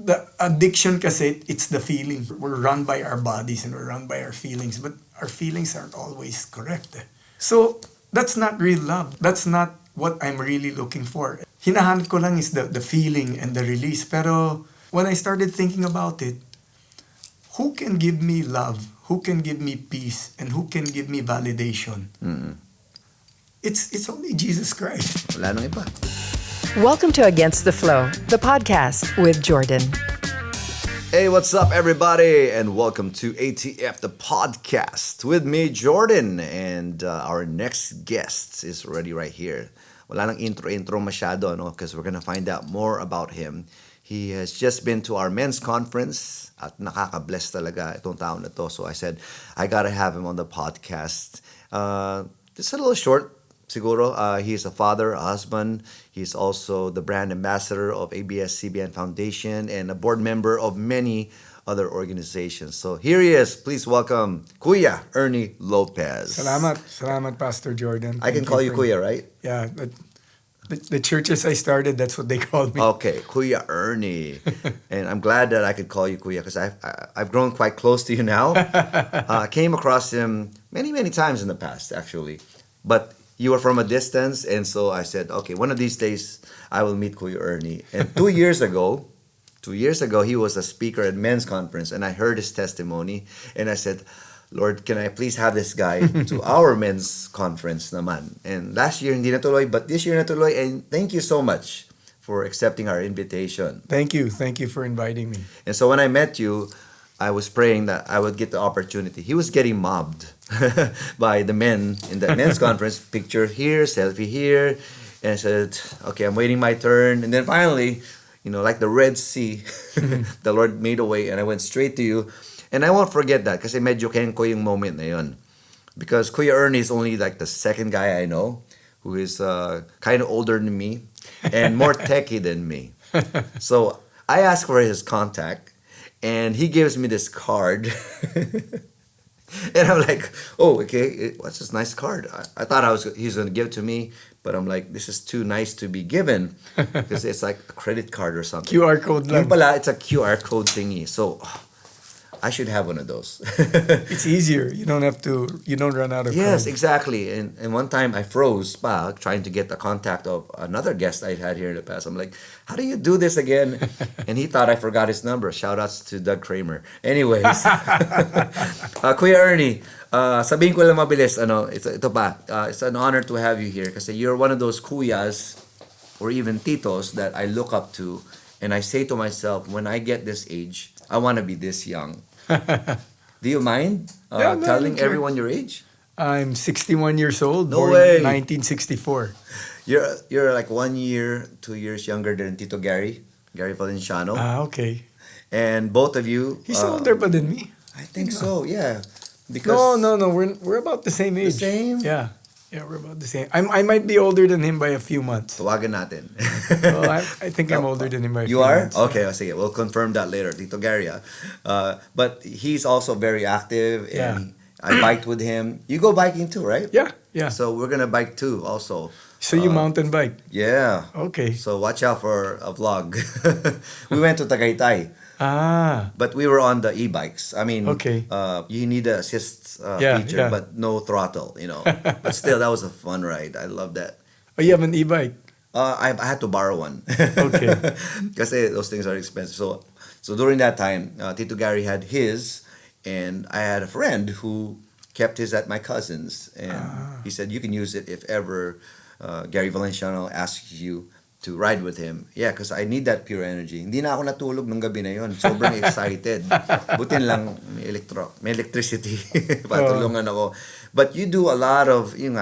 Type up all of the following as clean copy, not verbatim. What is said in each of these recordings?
the addiction kasi, it's the feeling. We're run by our bodies and we're run by our feelings, but our feelings aren't always correct. So, that's not real love. That's not what I'm really looking for. Hinahanap ko lang is the feeling and the release. Pero, when I started thinking about it, who can give me love? Who can give me peace? And who can give me validation? It's only Jesus Christ. Wala nang iba. Welcome to Against the Flow, the podcast with Jordan. Hey, what's up, everybody? And welcome to ATF, the podcast with me, Jordan. And our next guest is already right here. Wala nang intro masyado, no? Because we're gonna find out more about him. He has just been to our men's conference at nakaka-bless talaga itong taon na to. So I said, I gotta have him on the podcast. Just a little short, siguro. He's a father, a husband. He's also the brand ambassador of ABS-CBN Foundation and a board member of many other organizations. So here he is. Please welcome Kuya Ernie Lopez. Salamat, Pastor Jordan. I can call you Kuya, right? Yeah, the churches I started, that's what they called me. Okay, Kuya Ernie. And I'm glad that I could call you Kuya because I've grown quite close to you now. I came across him many times in the past, actually. But you were from a distance, and so I said, okay, one of these days, I will meet Kuya Ernie. And 2 years ago, he was a speaker at men's conference, and I heard his testimony, and I said, Lord, can I please have this guy to our men's conference naman? And last year, hindi natuloy, but this year natuloy, and thank you so much for accepting our invitation. Thank you for inviting me. And so when I met you, I was praying that I would get the opportunity. He was getting mobbed by the men in the men's conference. Picture here, selfie here. And I said, okay, I'm waiting my turn. And then finally, like the Red Sea, the Lord made a way and I went straight to you. And I won't forget that kasi medyo kenko yung moment na yun. Because Kuya Ernie is only like the second guy I know who is kind of older than me and more techie than me. So I asked for his contact. And he gives me this card. And I'm like, oh, okay, what's this nice card? I thought he's going to give it to me. But I'm like, this is too nice to be given. Because it's like a credit card or something. QR code lang. Yung pala, it's a QR code thingy. So, I should have one of those. It's easier. You don't run out of Yes, cards. exactly. And one time I froze trying to get the contact of another guest I had here in the past. I'm like, how do you do this again? And he thought I forgot his number. Shout outs to Doug Kramer. Anyways, Kuya Ernie, sabihin ko lang mabilis, ito pa, it's an honor to have you here kasi you're one of those kuyas or even titos that I look up to. And I say to myself, when I get this age, I want to be this young. Do you mind telling everyone your age? I'm 61 years old, No born way. in 1964. You're like 1 year, 2 years younger than Tito Gary Valenciano. Okay. And both of you... He's older pa than me. I think so, yeah. Because No. We're about the same age. The same? Yeah, we're about the same. I might be older than him by a few months. Tawagan natin. Well, I think I'm older than him by a few You are? months. Okay, sige. We'll confirm that later, Tito Gary. But he's also very active and I biked with him. You go biking too, right? Yeah. So we're gonna bike too also. So you mountain bike? Yeah. Okay. So watch out for a vlog. We went to Tagaytay. But we were on the e-bikes. I mean, Okay. You need the assist feature, but no throttle, But still, that was a fun ride. I love that. Oh, you have an e-bike? I had to borrow one. Okay. Because those things are expensive. So during that time, Tito Gary had his, and I had a friend who kept his at my cousin's. And he said, you can use it if ever Gary Valenciano asks you to ride with him. Yeah, because I need that pure energy. Hindi na ako natulog nung gabi na yon. Sobrang excited. Butin lang may electricity. Patulungan ako. But you do a lot of, you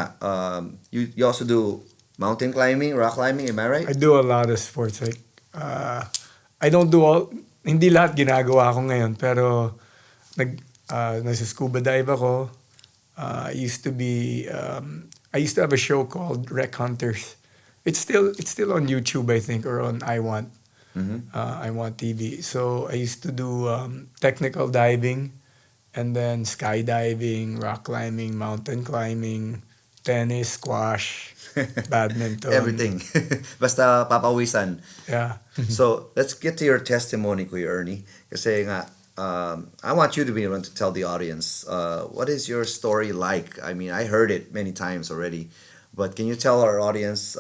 also do mountain climbing, rock climbing, am I right? I do a lot of sports. Like, I don't do all, hindi lahat ginagawa ko ngayon, pero nasa scuba dive ako. I used to have a show called Wreck Hunters. It's still on YouTube, I think, or on I Want TV. So I used to do technical diving, and then skydiving, rock climbing, mountain climbing, tennis, squash, badminton. Everything. Basta papawisan. Yeah. So, let's get to your testimony, Kuya Ernie. Kasi nga, I want you to be able to tell the audience, what is your story like? I mean, I heard it many times already. But can you tell our audience,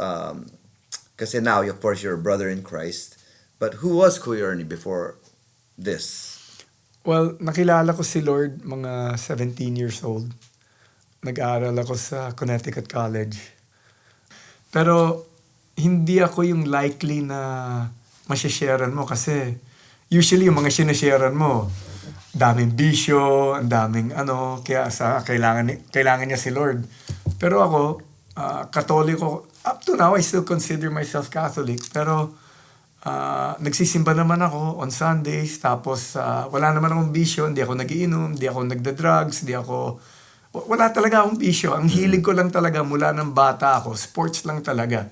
kasi now, of course, you're a brother in Christ. But who was Kuya Ernie before this? Well, nakilala ko si Lord mga 17 years old. Nag-aaral ako sa Connecticut College. Pero hindi ako yung likely na masyasharean mo kasi usually yung mga sinasharean mo, daming bisyo, ang daming kaya kailangan niya si Lord. Pero ako, Katoliko, up to now, I still consider myself Catholic. Pero nagsisimba naman ako on Sundays, tapos wala naman akong bisyo, hindi ako nagiinom, hindi ako nagda-drugs, wala talaga akong bisyo. Ang hilig ko lang talaga mula ng bata ako, sports lang talaga.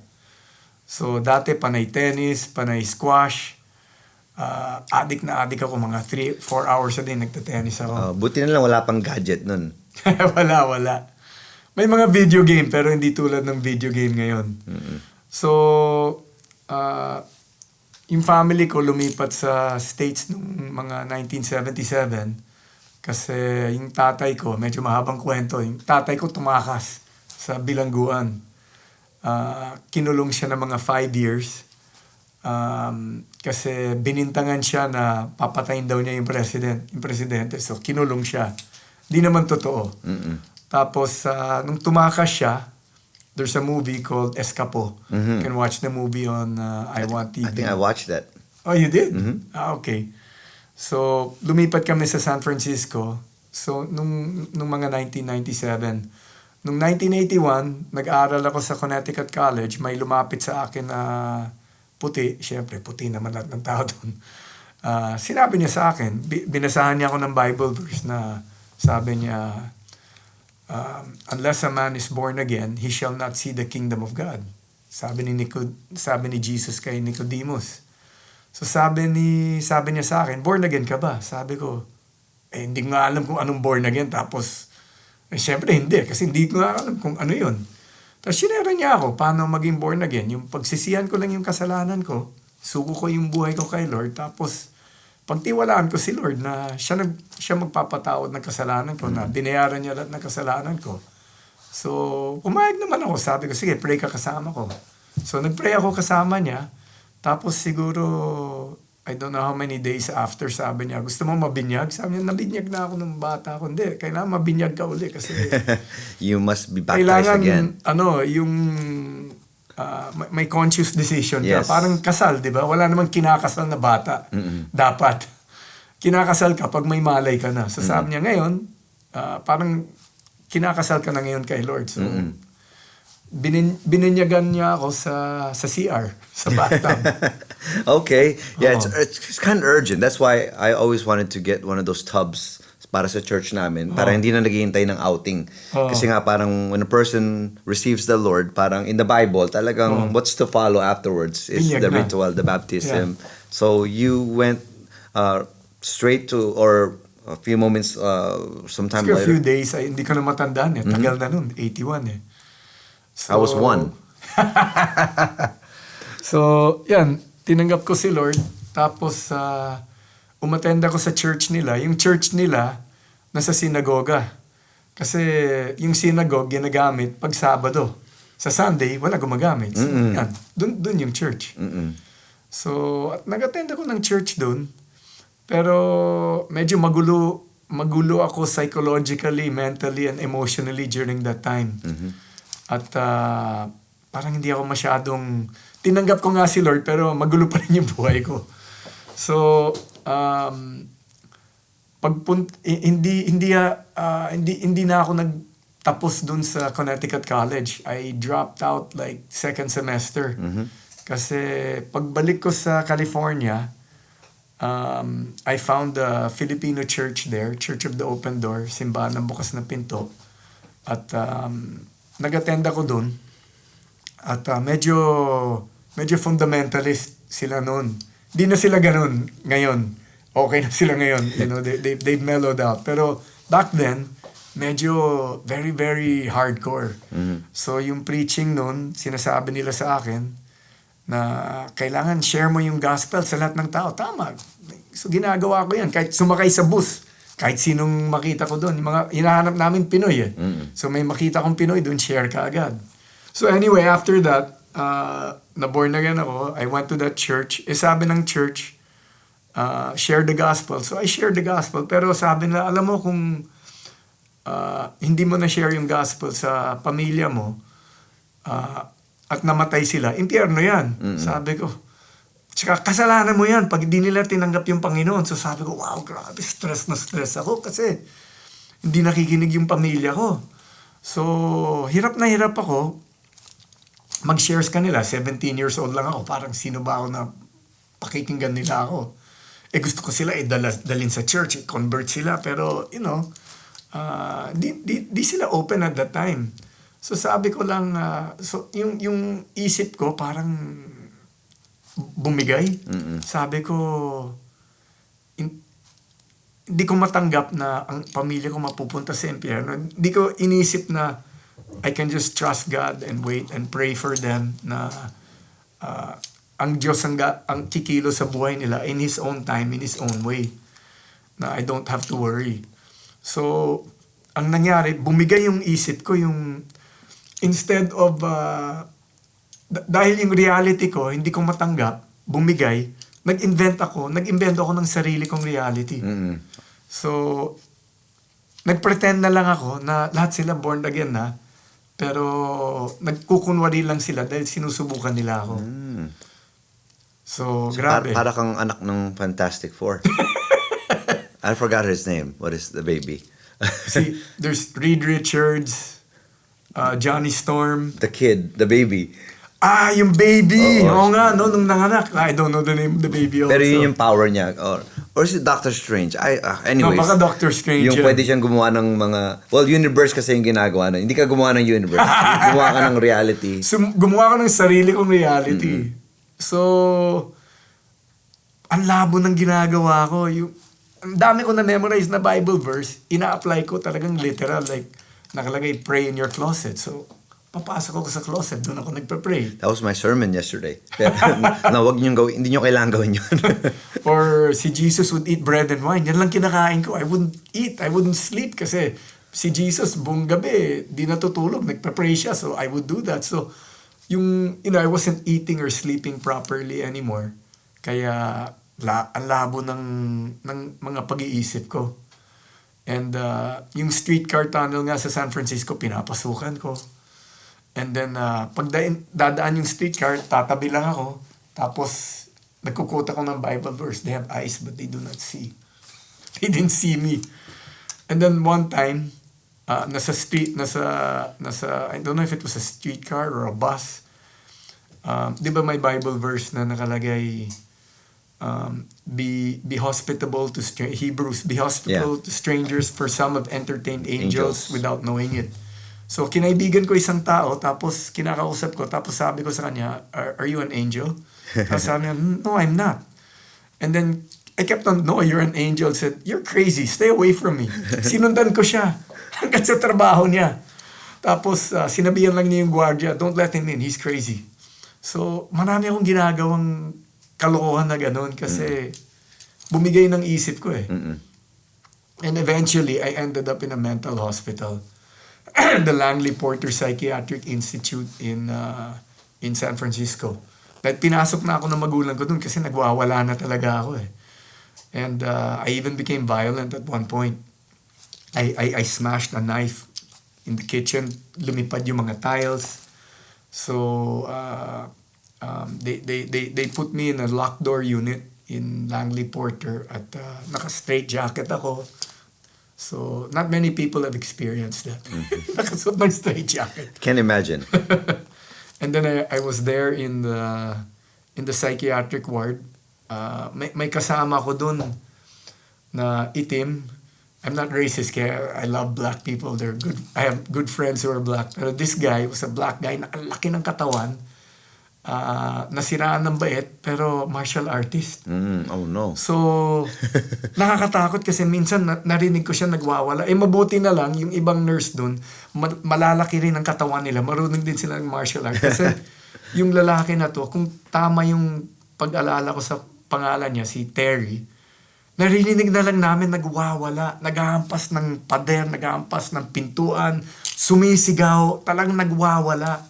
So dati panay tennis, panay squash, addict ako, mga 3-4 hours a day nagta-tennis ako. Buti na lang wala pang gadget nun. wala. May mga video game pero hindi tulad ng video game ngayon. Mm-hmm. So, yung family ko lumipat sa States noong mga 1977 kasi yung tatay ko, medyo mahabang kwento, yung tatay ko tumakas sa bilangguan. Kinulong siya ng mga 5 years kasi binintangan siya na papatayin daw niya yung presidente. So, kinulong siya. Di naman totoo. Mm-mm. Tapos, nung tumakas siya, there's a movie called Escapo. Mm-hmm. You can watch the movie on I Want TV. I think I watched that. Oh, you did? Mm-hmm. Okay. So, lumipat kami sa San Francisco. So, nung mga 1997. Nung 1981, nag-aaral ako sa Connecticut College. May lumapit sa akin na puti. Siyempre, puti naman lahat ng tao doon. Sinabi niya sa akin, binasahan niya ako ng Bible verse na sabi niya, unless a man is born again, he shall not see the kingdom of God. Sabi ni Jesus kay Nicodemus. So sabi niya sa akin, born again ka ba? Sabi ko, hindi ko nga alam kung anong born again. Tapos, syempre hindi, kasi hindi ko nga alam kung ano yun. Tapos sinera niya ako, paano maging born again. Yung pagsisihan ko lang yung kasalanan ko, suko ko yung buhay ko kay Lord, tapos pagtiwalaan ko si Lord na siya magpapatawad ng kasalanan ko, na binayaran niya lahat ng kasalanan ko. So, pumayag naman ako. Sabi ko, sige, pray ka kasama ko. So, nag-pray ako kasama niya. Tapos siguro, I don't know how many days after, sabi niya, gusto mo mabinyag? Sabi niya, nabinyag na ako ng bata ko. Hindi, kailangan mabinyag ka uli kasi You must be baptized again. Yung may conscious decision ka. Yes. Parang kasal, di ba? Wala namang kinakasal na bata. Mm-mm. Dapat. Kinakasal ka pag may malay ka na. So sabi niya ngayon, parang kinakasal ka na ngayon kay Lord. So, bininyagan niya ako sa CR, sa bathtub. Okay. Yeah, it's kind of urgent. That's why I always wanted to get one of those tubs para sa church namin. Para hindi na naghihintay ng outing. Kasi nga parang when a person receives the Lord, parang in the Bible, talagang what's to follow afterwards is Binyag the na. ritual, the baptism. So you went straight to, or a few moments sometime Kasi a later. few days, hindi ko na matandaan eh. Tagal na nun, 81 eh. So, I was 1. So, yan, tinanggap ko si Lord. Tapos, umattend ako sa church nila. Yung church nila, nasa sinagoga. Kasi yung synagogue ginagamit pag Sabado. Sa Sunday, wala gumagamit. So, yan, dun yung church. So, at nag-attend ako ng church dun. Pero medyo magulo ako psychologically, mentally, and emotionally during that time. At parang hindi ako masyadong, tinanggap ko nga si Lord, pero magulo pa rin yung buhay ko. So, hindi na ako nagtapos dun sa Connecticut College. I dropped out like second semester. Kasi pagbalik ko sa California, I found a Filipino church there, Church of the Open Door, simbahan ng bukas na pinto. At nag-attend ako dun. At medyo fundamentalist sila noon. Di na sila ganun ngayon. Okay na sila ngayon. You know, they've mellowed out. Pero back then, medyo very, very hardcore. So yung preaching nun, sinasabi nila sa akin na kailangan share mo yung gospel sa lahat ng tao. Tama. So ginagawa ko yan. Kahit sumakay sa bus, kahit sinong makita ko doon. Yung mga hinahanap namin Pinoy eh. So may makita kong Pinoy doon, share ka agad. So anyway, after that, na-born again ako. I went to that church. Sabi ng church, share the gospel. So I shared the gospel. Pero sabi nila, alam mo kung hindi mo na-share yung gospel sa pamilya mo at namatay sila, impyerno yan. Sabi ko. Tsaka kasalanan mo yan pag hindi nila tinanggap yung Panginoon. So sabi ko, wow, grabe, stress na stress ako kasi hindi nakikinig yung pamilya ko. So, hirap na hirap ako mag-shares kanila. 17 years old lang ako. Parang sino ba ako na pakikinggan nila ako. Gusto ko sila dalhin sa church, convert sila. Pero, di sila open at that time. So sabi ko lang, so yung isip ko parang bumigay. Sabi ko, hindi ko matanggap na ang pamilya ko mapupunta sa impyerno. Hindi ko inisip na I can just trust God and wait and pray for them na ang Diyos ang kikilo sa buhay nila in His own time, in His own way. Na I don't have to worry. So, ang nangyari, bumigay yung isip ko, yung instead of dahil yung reality ko, hindi ko matanggap, bumigay, nag-invent ako ng sarili kong reality. So, nag-pretend na lang ako na lahat sila born again na, pero nagkukunwari lang sila dahil sinusubukan nila ako. So grabe. Para kang anak ng Fantastic Four. I forgot his name. What is the baby? See, there's Reed Richards, Johnny Storm. The kid, the baby. Yung baby. Oo nga, no, nung nanganak. I don't know the name of the baby also. Pero yun yung power niya. Or is it Doctor Strange? Anyways. No, baka Doctor Strange. Yung pwede siyang gumawa ng mga... Well, universe kasi yung ginagawa na. Hindi ka gumawa ng universe. Gumawa ka ng reality. So, gumawa ka ng sarili kong reality. So, ang labo ng ginagawa ko. Ang dami ko na-memorize na Bible verse, ina-apply ko talagang literal. Like, nakalagay, pray in your closet. So, papasok ako sa closet, doon ako nagpa-pray. That was my sermon yesterday. Na wag niyong gawin, hindi niyo kailangan gawin yun. Or si Jesus would eat bread and wine. Yan lang kinakain ko. I wouldn't eat, I wouldn't sleep kasi si Jesus buong gabi, di natutulog, nagpa-pray siya. So I would do that. So I wasn't eating or sleeping properly anymore. Kaya ang labo ng mga pag-iisip ko. And yung streetcar tunnel nga sa San Francisco, pinapasukan ko. And then, pag dadaan yung streetcar, tatabi lang ako. Tapos, nagkukota ko ng Bible verse. They have eyes, but they do not see. They didn't see me. And then, one time, nasa, I don't know if it was a streetcar or a bus. Di ba may Bible verse na nakalagay, be hospitable to Hebrews, be hospitable to strangers, for some have entertained angels without knowing it. So, kinaibigan ko isang tao, tapos kinakausap ko, tapos sabi ko sa kanya, are you an angel? Tapos sabi niya, no, I'm not. And then, I kept on, no, you're an angel. I said, you're crazy, stay away from me. Sinundan ko siya, hanggang sa trabaho niya. Tapos, sinabihan lang niya yung gwardiya, don't let him in, he's crazy. So, marami akong ginagawang kalokohan na ganun, kasi bumigay ng isip ko eh. And eventually, I ended up in a mental hospital. The Langley Porter Psychiatric Institute in San Francisco. Dahil pinasok na ako ng magulang ko dun kasi nagwawala na talaga ako eh. And I even became violent at one point. I smashed a knife in the kitchen. Lumipad yung mga tiles. So they put me in a locked door unit in Langley Porter at naka-straight jacket ako. So, not many people have experienced that. Nakasuot ng straight jacket. Can't imagine. And then I was there in the psychiatric ward. May kasama ko dun na itim. I'm not racist kaya I love black people. They're good. I have good friends who are black. Pero this guy was a black guy na ang laki ng katawan. nasiraan ng bait, pero martial artist. Oh no. So, nakakatakot kasi minsan narinig ko siya nagwawala. Mabuti na lang, yung ibang nurse dun, malalaki rin ang katawan nila. Marunong din sila ng martial art. Kasi yung lalaki na to, kung tama yung pag-alala ko sa pangalan niya, si Terry, narinig na lang namin nagwawala, naghahampas ng pader, naghahampas ng pintuan, sumisigaw, talagang nagwawala.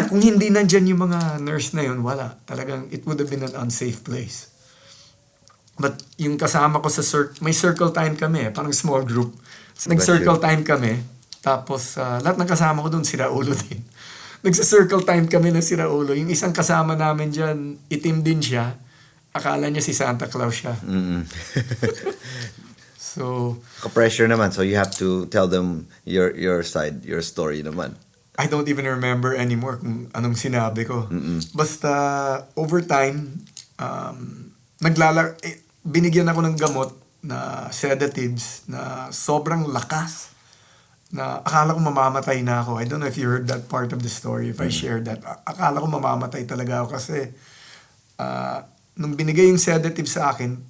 Kung hindi nandyan yung mga nurse na yun, wala. Talagang it would have been an unsafe place. But yung kasama ko sa may circle time kami, parang small group. Nag-circle time kami. Tapos lahat ng kasama ko doon, sira ulo din. Nagsa-circle time kami ng sira ulo. Yung isang kasama namin dyan, itim din siya. Akala niya si Santa Claus siya. So, Ka-pressure naman, so you have to tell them your side, your story naman. I don't even remember anymore kung anong sinabi ko. Basta, over time, binigyan ako ng gamot na sedatives na sobrang lakas na akala ko mamamatay na ako. I don't know if you heard that part of the story, if I shared that. Akala ko mamamatay talaga ako kasi nung binigay yung sedative sa akin,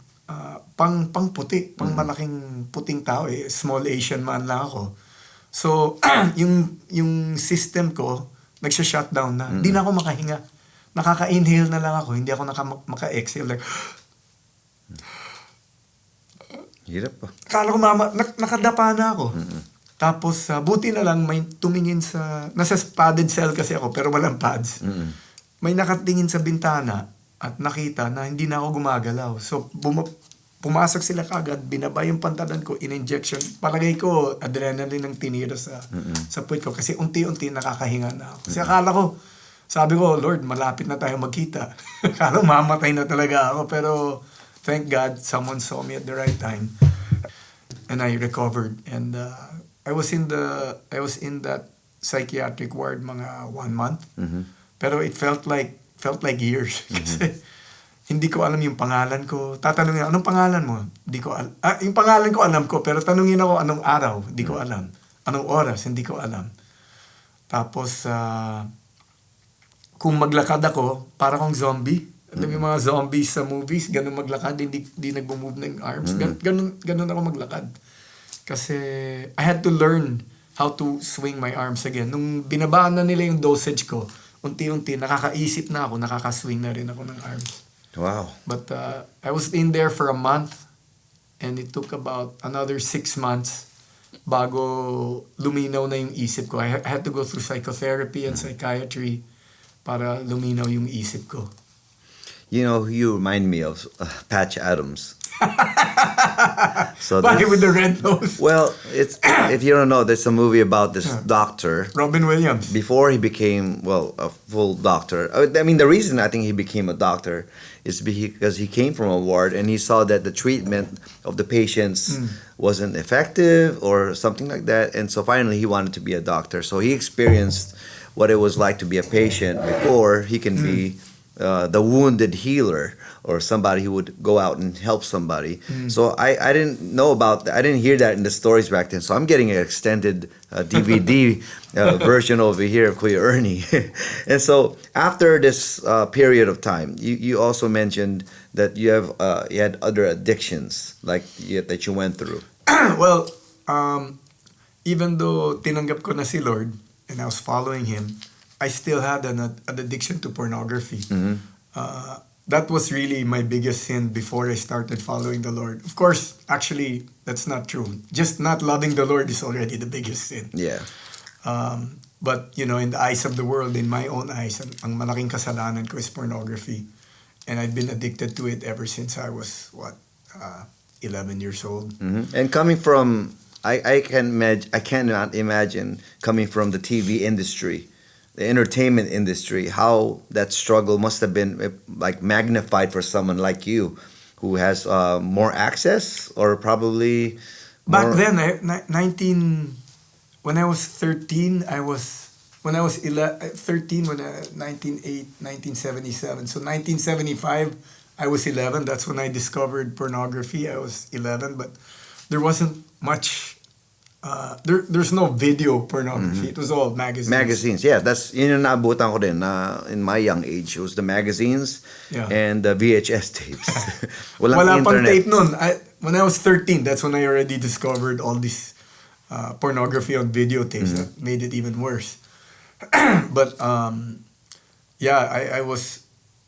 pang puti, pang malaking puting tao, small Asian man lang ako. So, yung system ko, nagsha-shutdown na. Hindi na ako makahinga. Nakaka-inhale na lang ako. Hindi ako maka-exhale. Like, hirap pa. akala ko nakadapa na ako. Tapos, buti na lang may tumingin nasa padded cell kasi ako, pero walang pads. May nakatingin sa bintana at nakita na hindi na ako gumagalaw. So, pumasok sila kagad, binaba yung pantalan ko, in-injection. Palagay ko, adrenaline ang tinira sa puwit ko. Kasi unti-unti nakakahinga na ako. Kasi akala ko, sabi ko, Lord, malapit na tayo magkita. Akala mamatay na talaga ako. Pero, thank God, someone saw me at the right time. And I recovered. And I was in that psychiatric ward mga 1 month. Pero it felt like years. Kasi, hindi ko alam yung pangalan ko. Tatanungin, anong pangalan mo? Hindi ko alam. Yung pangalan ko alam ko, pero tanungin ako anong araw, hindi ko alam. Anong oras, hindi ko alam. Tapos, kung maglakad ako, para akong zombie. Alam yung mga zombies sa movies, ganun maglakad, hindi nagbo-move ng arms. Ganun ako maglakad. Kasi, I had to learn how to swing my arms again. Nung binabaan na nila yung dosage ko, unti-unti, nakakaisip na ako, nakakaswing na rin ako ng arms. Wow. But I was in there for a month and it took about another 6 months bago luminaw na yung isip ko. I had to go through psychotherapy and psychiatry para luminaw yung isip ko. You know, you remind me of Patch Adams. So Why with the red nose? Well, it's if you don't know, there's a movie about this doctor. Robin Williams. Before he became, a full doctor. I mean, the reason I think he became a doctor is because he came from a ward and he saw that the treatment of the patients wasn't effective or something like that. And so finally he wanted to be a doctor. So he experienced what it was like to be a patient before he can be the wounded healer or somebody who would go out and help somebody. So I didn't know about that. I didn't hear that in the stories back then. So I'm getting an extended DVD version over here of Kuya Ernie. And so after this period of time, you also mentioned that you had other addictions that you went through. Well, even though tinanggap ko na si Lord and I was following Him, I still had an addiction to pornography. That was really my biggest sin before I started following the Lord. Of course, actually, that's not true. Just not loving the Lord is already the biggest sin. Yeah. But, in the eyes of the world, in my own eyes, ang malaking kasalanan ko is pornography. And I've been addicted to it ever since I was, 11 years old. And coming from, I cannot imagine coming from the TV industry, the entertainment industry, how that struggle must have been magnified for someone like you who has more access or probably back then, when I was 13, when I was 13, 1977. So 1975, I was 11. That's when I discovered pornography. I was 11, but there wasn't much there's no video pornography. It was all magazines. Magazines, yeah, that's yun yung naabutan ko din in my young age. It was the magazines and the VHS tapes. Walang Wala pang internet. tape nun. When I was 13, that's when I already discovered all this pornography on videotapes that made it even worse. But I was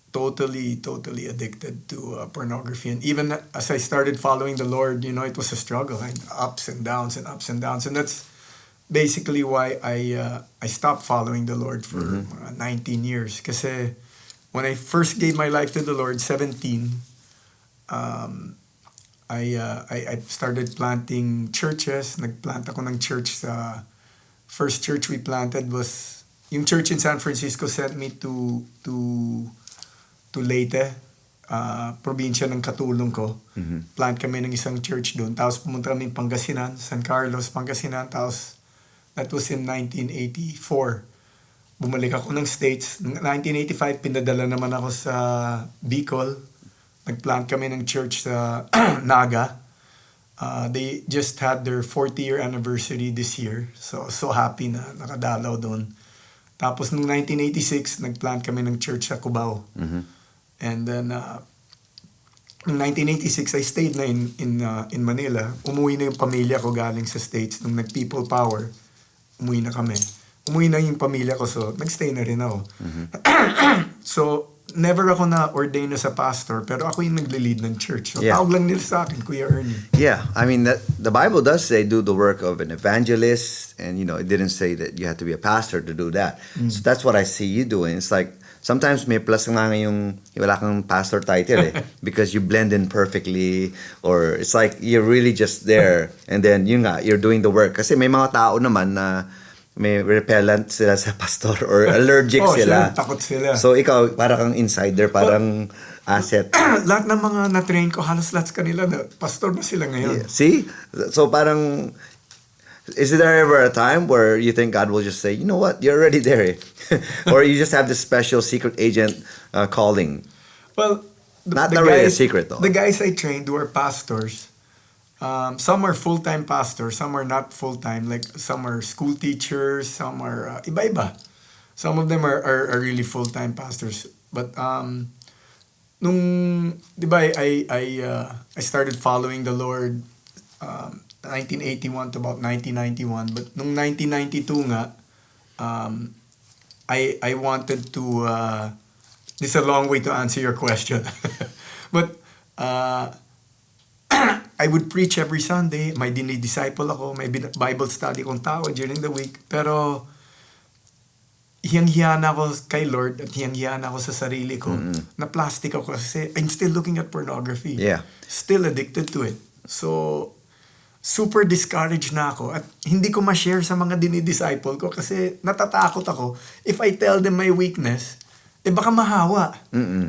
totally addicted to pornography. And even as I started following the Lord, it was a struggle. Ups and downs. And that's basically why I stopped following the Lord for 19 years. Kasi when I first gave my life to the Lord, 17, I started planting churches. Nagplant ako ng church sa... First church we planted was... Yung church in San Francisco sent me to Leyte, probinsya ng katulong ko. Plant kami ng isang church doon. Tapos pumunta kami Pangasinan, San Carlos, Pangasinan. Tapos that was in 1984. Bumalik ako ng States. Noong 1985, pinadala naman ako sa Bicol. Nagplant kami ng church sa Naga. They just had their 40-year anniversary this year. So happy na nakadalaw doon. Tapos noong 1986, nagplant kami ng church sa Cubao. And then, noong 1986, I stayed na in Manila. Umuwi na yung pamilya ko galing sa States. Nung nag-People Power, umuwi na kami. Umuwi na yung pamilya ko, so nagstay na rin ako. So, never ako na-ordain na sa pastor, pero ako yung nagle-lead ng church. So, tawag lang nila sa akin, Kuya Ernie. Yeah, I mean, the Bible does say do the work of an evangelist, and it didn't say that you have to be a pastor to do that. So that's what I see you doing. It's like, sometimes may plus nga yung wala kang pastor title because you blend in perfectly, or it's like you're really just there, and then yun nga, you're doing the work. Kasi may mga tao naman na may repellent sila sa pastor or allergic sila. Takot sila. So ikaw, parang kang insider, parang asset. Lahat ng mga na-train ko, halos lahat kanila na pastor na sila ngayon. Yeah. See? So parang, is there ever a time where you think God will just say, you know what, you're already there? Or you just have this special secret agent calling? Well, Not really a secret though. The guys I trained were pastors. Some are full-time pastors, some are not full-time. Like some are school teachers, some are iba-iba. Some of them are really full-time pastors. But nung, di ba, I started following the Lord 1981 to about 1991. But nung 1992 nga, I wanted to, this is a long way to answer your question. But I would preach every Sunday. May dinidisciple ako. May Bible study kong tao during the week. Pero hiyang-hiya na ako kay Lord at hiyang-hiya na ako sa sarili ko. Na plastic ako kasi I'm still looking at pornography. Yeah. Still addicted to it. So, super discouraged na ako. At hindi ko ma-share sa mga dinidisciple ko kasi natatakot ako. If I tell them my weakness, baka mahawa.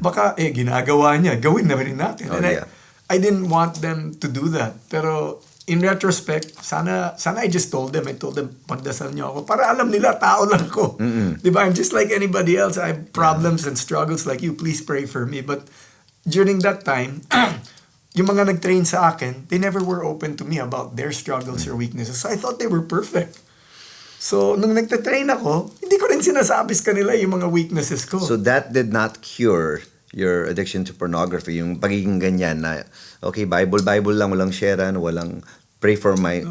Baka, ginagawa niya. Gawin na rin natin. And I didn't want them to do that. Pero in retrospect, sana I just told them. I told them, pagdasal niyo ako. Para alam nila, tao lang ko. Diba? I'm just like anybody else. I have problems and struggles like you. Please pray for me. But during that time, yung mga nag-train sa akin, they never were open to me about their struggles or weaknesses. So I thought they were perfect. So nung nagtatrain ako, hindi ko rin sinasabi sa kanila yung mga weaknesses ko. So that did not cure your addiction to pornography, yung pagiging ganyan na, okay, Bible lang, walang sharean, walang pray for my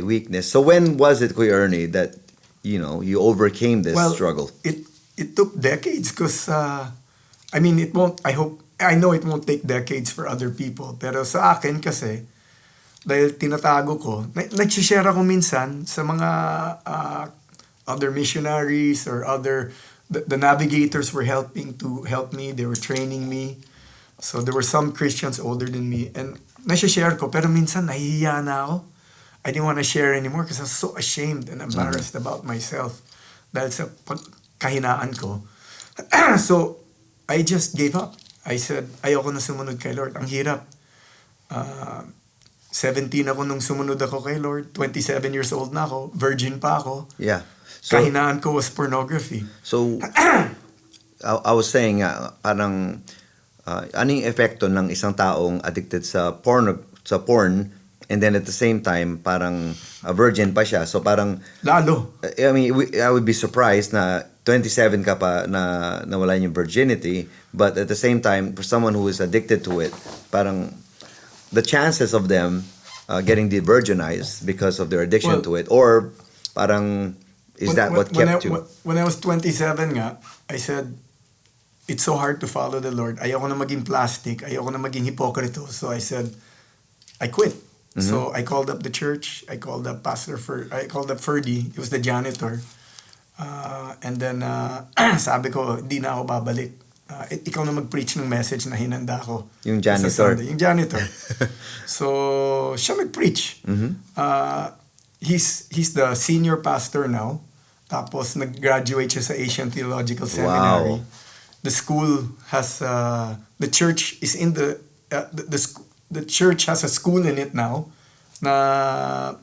weakness. So when was it, Kuya Ernie, that, you overcame this struggle? It took decades because, I know it won't take decades for other people. Pero sa akin kasi, dahil tinatago ko, nag-share ako minsan sa mga other missionaries or other... The navigators were helping to help me. They were training me. So there were some Christians older than me. And nasi-share ko. Pero minsan nahihiya na ako. I didn't want to share anymore because I was so ashamed and embarrassed about myself. Dahil sa kahinaan ko. So I just gave up. I said, ayoko na sumunod kay Lord. Ang hirap. 17 ako nung sumunod ako kay Lord. 27 years old na ako. Virgin pa ako. Yeah. So, kahinaan ko was pornography. So, I was saying, parang, anong epekto ng isang taong addicted sa porn And then at the same time, parang a virgin pa siya. So parang, Lalo. I mean, I would be surprised na 27 ka pa na nawalan yung virginity. But at the same time, for someone who is addicted to it, parang the chances of them getting de-virginized because of their addiction to it, or parang, is that what kept you? When I was 27 nga, I said, it's so hard to follow the Lord. Ayoko na maging plastic. Ayoko na maging hipokrito. So I said, I quit. So I called up the church. I called up I called up Ferdy. He was the janitor. And then sabi ko, di na ako babalik. Ikaw na mag-preach ng message na hinanda ko. Yung janitor. Yung janitor. So siya mag-preach. He's the senior pastor now. Tapos nag-graduate siya sa Asian Theological Seminary. Wow. The school has the church is in the church has a school in it now. Na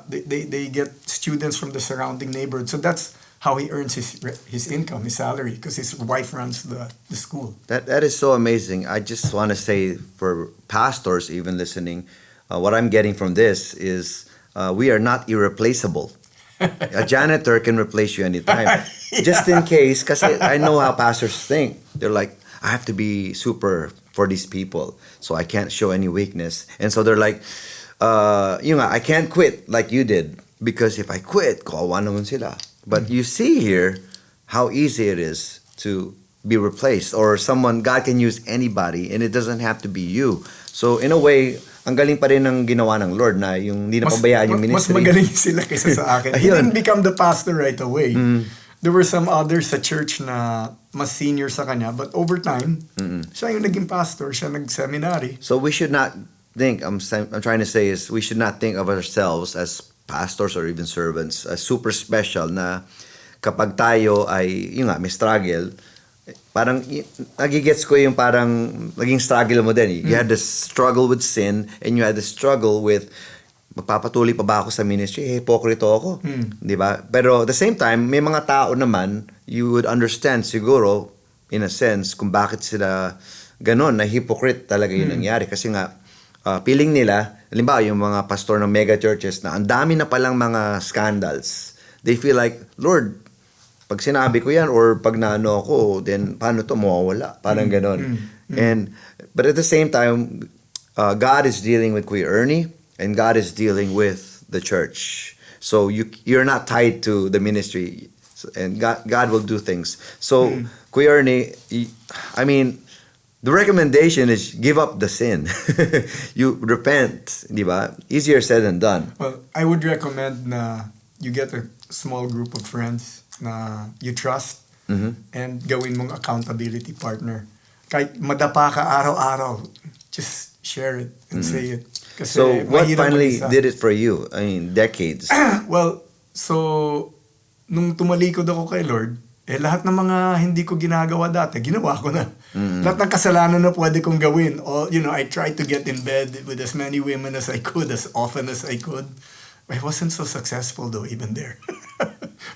they get students from the surrounding neighborhood. So that's how he earns his income, his salary, because his wife runs the school. That is so amazing. I just want to say for pastors even listening, what I'm getting from this is we are not irreplaceable. A janitor can replace you anytime. Just in case, kasi I know how pastors think. They're like, I have to be super for these people, so I can't show any weakness. And so they're like, I can't quit like you did, because if I quit, kawawa naman sila. But you see here how easy it is to be replaced, or someone, God can use anybody, and it doesn't have to be you. So in a way, ang galing pa rin ng ginawa ng Lord na yung hindi na pabayaan yung ministry. Mas magaling sila kaysa sa akin. He didn't become the pastor right away. There were some others sa church na mas senior sa kanya, but over time, siya yung naging pastor, siya nag-seminary. So we should not think, I'm trying to say is, we should not think of ourselves as pastors or even servants as super special na kapag tayo ay, may struggle, parang nagigets ko yung parang naging struggle mo din. You had this struggle with sin, and you had this struggle with magpapatuloy pa ba ako sa ministry? Hipokrito ako. Di ba? Pero at the same time, may mga tao naman, you would understand siguro, in a sense, kung bakit sila ganon, na hypocrite talaga yung nangyari. Kasi nga, feeling nila, halimbawa yung mga pastor ng mega churches na ang dami na palang mga scandals. They feel like, Lord, pag sinabi ko yan or pag naano ako, then paano to mawawala? Parang ganon. But at the same time, God is dealing with Kuya Ernie, and God is dealing with the church. So you're not tied to the ministry, and God will do things. So Kuya Ernie, I mean, the recommendation is give up the sin. You repent, di ba? Easier said than done. Well, I would recommend na you get a small group of friends na you trust and gawin mong accountability partner. Kahit madapa ka araw-araw, just share it and say it. Kasi So what mahirap finally mag-isa. did it for you? I mean, decades. Well, so nung tumalikod ako kay Lord, lahat ng mga hindi ko ginagawa dati, ginawa ko na. Lahat ng kasalanan na pwede kong gawin. I tried to get in bed with as many women as I could, as often as I could. I wasn't so successful though, even there.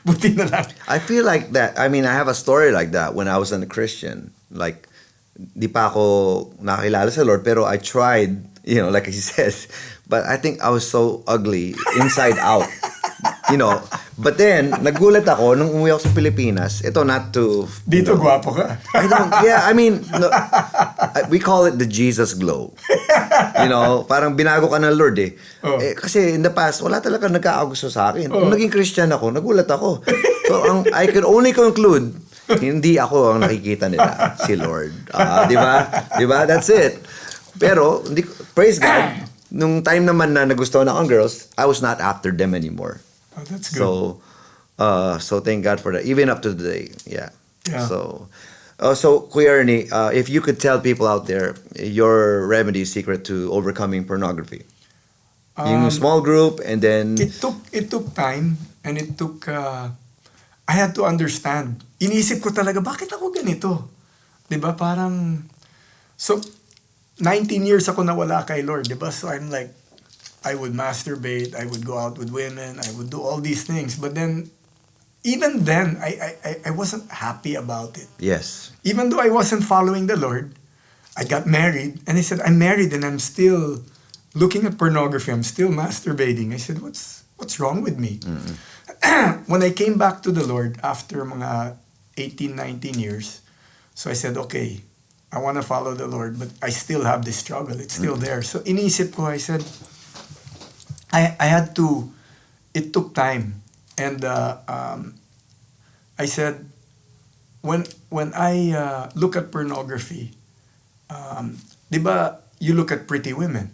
Buti na lang. I feel like that. I mean, I have a story like that when I was a Christian. Like, di pa ako nakakilala sa Lord, pero I tried, like he says. But I think I was so ugly inside out. But then, nagulat ako nung umuwi ako sa Pilipinas. Ito, not to... Dito gwapo ka. We call it the Jesus glow. Parang binago ka ng Lord eh. Kasi in the past, wala talaga nagkakagusto sa akin. Nung naging Christian ako, nagulat ako. So, I could only conclude, hindi ako ang nakikita nila, si Lord. Di ba? Di ba? That's it. Pero, praise God, nung time naman na nagustuhan ako ng girls, I was not after them anymore. Oh, that's good. So thank God for that. Even up to today, yeah. Yeah. So Kuya Ernie, if you could tell people out there your remedy secret to overcoming pornography, yung small group, and then it took time, and it took I had to understand. Iniisip ko talaga, bakit ako ganito? 'Di ba? Parang 19 years ako nawala kay Lord, 'di ba? So I'm like, I would masturbate, I would go out with women, I would do all these things. But then, even then, I wasn't happy about it. yes, Even though I wasn't following the Lord, I got married, and I said, I'm married and I'm still looking at pornography. I'm still masturbating. I said, what's wrong with me? When I came back to the Lord after mga 18, 19 years, so I said, okay, I want to follow the Lord, but I still have this struggle. It's still there. So inisip ko, I said, I had to, it took time. And I said, when I look at pornography, di ba, you look at pretty women.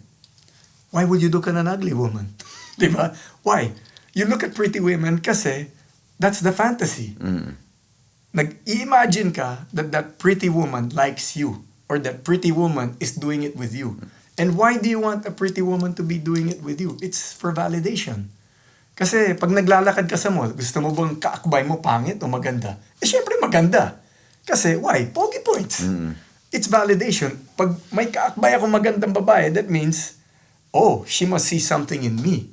Why would you look at an ugly woman? Di ba? Why? You look at pretty women kasi that's the fantasy. Nag-imagine ka that pretty woman likes you or that pretty woman is doing it with you. And why do you want a pretty woman to be doing it with you? It's for validation. Kasi pag naglalakad ka sa mall, gusto mo bang kaakbay mo pangit o maganda? Eh syempre maganda. Kasi why? Pogi points. It's validation. Pag may kaakbay ako magandang babae, that means, oh, she must see something in me.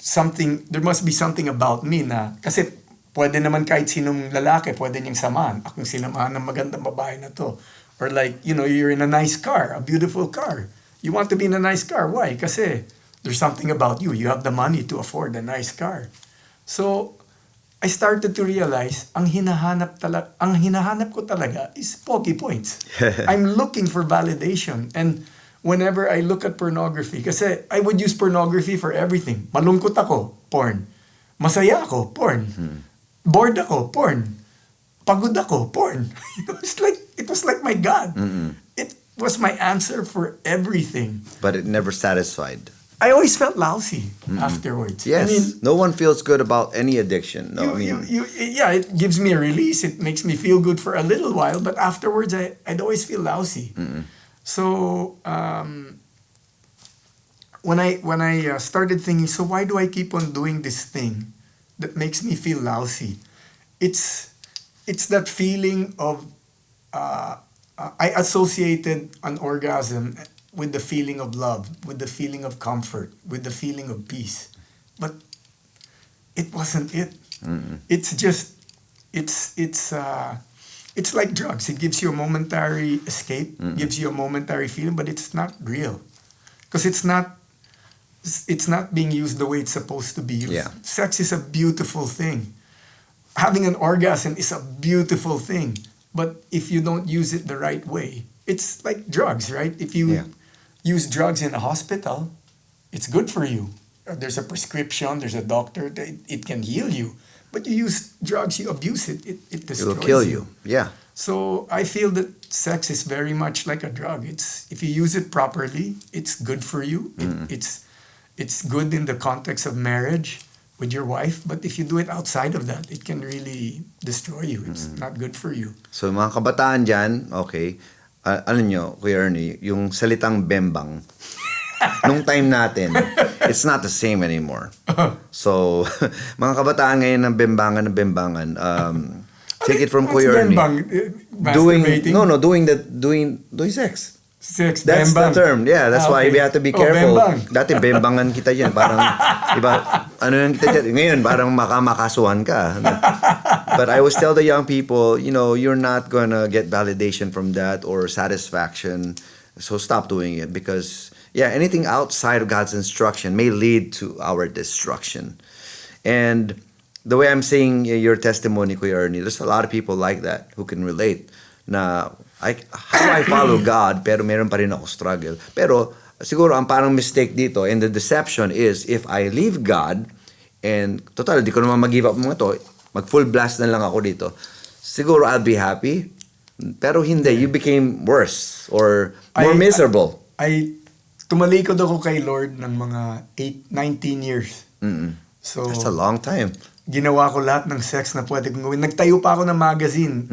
There must be something about me na, kasi pwede naman kahit sinong lalaki, pwede niyang samahan. Akong sinamahan ng magandang babae na to. Or like, you're in a nice car, a beautiful car. You want to be in a nice car. Why? Kasi there's something about you. You have the money to afford a nice car. So, I started to realize, ang hinahanap ko talaga is pogi points. I'm looking for validation. And whenever I look at pornography, kasi I would use pornography for everything. Malungkot ako, porn. Masaya ako, porn. Bored ako, porn. Pagod ako, porn. It was like my God. It was my answer for everything. But it never satisfied. I always felt lousy afterwards. Yes, I mean, no one feels good about any addiction. No, it gives me a release. It makes me feel good for a little while, but afterwards, I'd always feel lousy. So when I started thinking, so why do I keep on doing this thing that makes me feel lousy? It's that feeling of I associated an orgasm with the feeling of love, with the feeling of comfort, with the feeling of peace. But it wasn't it. It's just, it's like drugs. It gives you a momentary escape, gives you a momentary feeling, but it's not real. Because it's not being used the way it's supposed to be used. Yeah. Sex is a beautiful thing. Having an orgasm is a beautiful thing. But if you don't use it the right way, it's like drugs, right? If you use drugs in a hospital, it's good for you. There's a prescription, there's a doctor, it can heal you. But you use drugs, you abuse it, it destroys you. It'll kill you. Yeah. So I feel that sex is very much like a drug. If you use it properly, it's good for you. It's good in the context of marriage with your wife. But if you do it outside of that, it can really destroy you. It's not good for you. So mga kabataan dyan, okay, alam nyo, Kuya Ernie, yung salitang bembang, nung time natin, it's not the same anymore. So, mga kabataan ngayon ng bembangan, take it from Kuya Ernie. Doing sex. Sex, That's bembang. the term. Yeah, that's why we have to be careful. Bembang. Dati bembangan kita dyan. Parang, iba, ano yan kita dyan? Ngayon, parang makasuhan ka. But I always tell the young people, you're not gonna get validation from that or satisfaction. So stop doing it because, anything outside of God's instruction may lead to our destruction. And the way I'm saying your testimony, Kuya Ernie, there's a lot of people like that who can relate na how I follow God pero meron pa rin ako struggle. Pero siguro ang parang mistake dito and the deception is if I leave God and total di ko naman mag-give up mga to, mag full blast na lang ako dito. Siguro I'll be happy. Pero hindi, you became worse or more miserable. Tumalikod ako kay Lord ng mga 19 years. So that's a long time. Ginawa ko lahat ng sex na pwede kong gawin. Nagtayo pa ako ng magazine,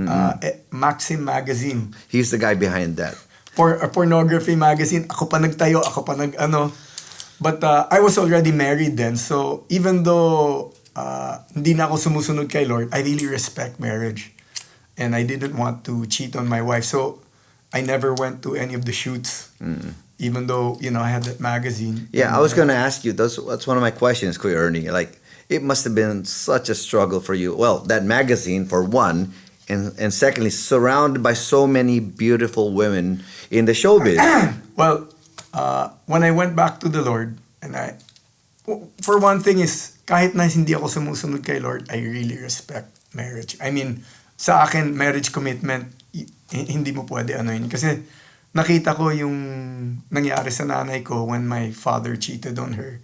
Maxim Magazine. He's the guy behind that. For a pornography magazine, ako pa nagtayo, But I was already married then, so even though hindi na ako sumusunod kay Lord, I really respect marriage. And I didn't want to cheat on my wife, so I never went to any of the shoots. Even though, I had that magazine. Yeah, I was going to ask you, that's one of my questions, Kuya Ernie. Like, it must have been such a struggle for you. Well, that magazine, for one, and secondly, surrounded by so many beautiful women in the showbiz. Well, when I went back to the Lord, and for one thing is, kahit na hindi ako sumusunod kay Lord, I really respect marriage. I mean, sa akin, marriage commitment, hindi mo pwede ano yun. Kasi nakita ko yung nangyari sa nanay ko when my father cheated on her.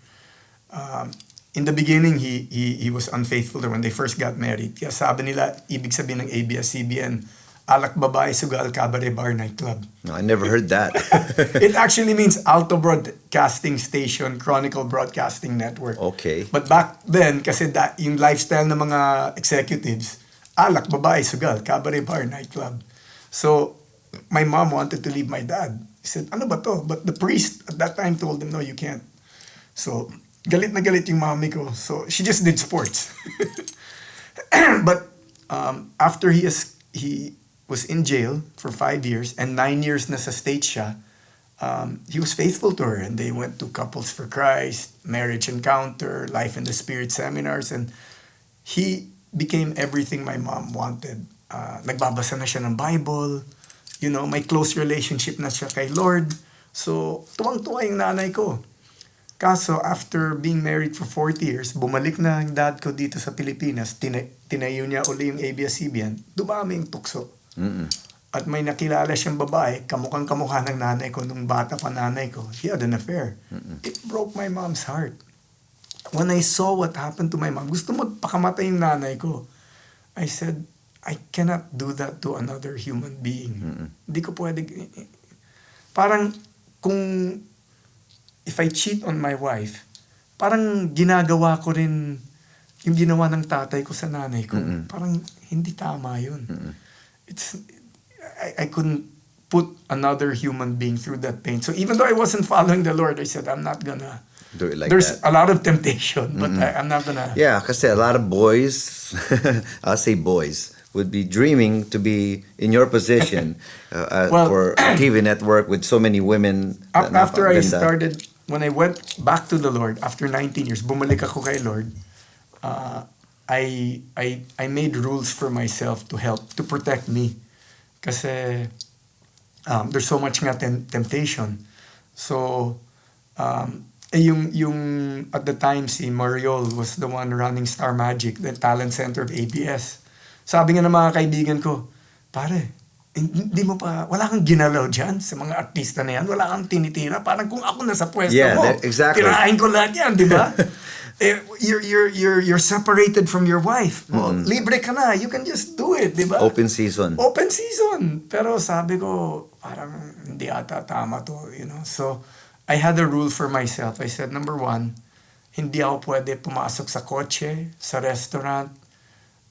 In the beginning, he was unfaithful to her when they first got married. Kaya sabi nila, ibig sabihin ng ABS-CBN, alak babae sugal cabaret bar nightclub. No, I never heard that. It actually means Alto Broadcasting Station, Chronicle Broadcasting Network. Okay. But back then, kasi yung lifestyle ng mga executives, alak babae sugal cabaret bar nightclub. So, my mom wanted to leave my dad. He said, ano ba to? But the priest at that time told him, no, you can't. So, galit na galit yung mami ko. So, she just did sports. But after he was in jail for 5 years and 9 years na sa state siya, he was faithful to her. And they went to Couples for Christ, Marriage Encounter, Life in the Spirit seminars. And he became everything my mom wanted. Nagbabasa na siya ng Bible. You know, may close relationship na siya kay Lord. So, tuwang-tuwa yung nanay ko. Kaso, after being married for 40 years, bumalik na ang dad ko dito sa Pilipinas, tinayo niya uli yung ABS-CBN, dumami yung tukso. Mm-mm. At may nakilala siyang babae, kamukhang-kamukha ng nanay ko, nung bata pa nanay ko. He had an affair. Mm-mm. It broke my mom's heart. When I saw what happened to my mom, gusto magpakamatay yung nanay ko. I said, I cannot do that to another human being. Mm-mm. Hindi ko pwede. Parang kung if I cheat on my wife, parang ginagawa ko rin yung ginawa ng tatay ko sa nanay ko. Mm-mm. Parang hindi tama yun. Mm-mm. I couldn't put another human being through that pain. So even though I wasn't following the Lord, I said, I'm not gonna. Do it like There's that. a lot of temptation, but I'm not gonna. Yeah, kasi a lot of boys, I'll say boys, would be dreaming to be in your position Well, for a TV network with so many women. na After I napakaganda. started, when I went back to the Lord, after 19 years, bumalik ako kay Lord, I made rules for myself to protect me. Kasi there's so much nga temptation. So, yung at the time, si Mariol was the one running Star Magic, the talent center of ABS. Sabi nga ng mga kaibigan ko, pare, wala kang ginalaw dyan sa mga artista na yan, wala kang tinitira. Parang kung ako nasa pwesto mo, exactly. tirahin ko lahat yan, di ba? You're separated from your wife. Mm-hmm. Libre ka na, you can just do it, di ba? Open season. Open season. Pero sabi ko, parang hindi ata tama to, you know. So, I had a rule for myself. I said, number one, hindi ako pwede pumasok sa kotse, sa restaurant,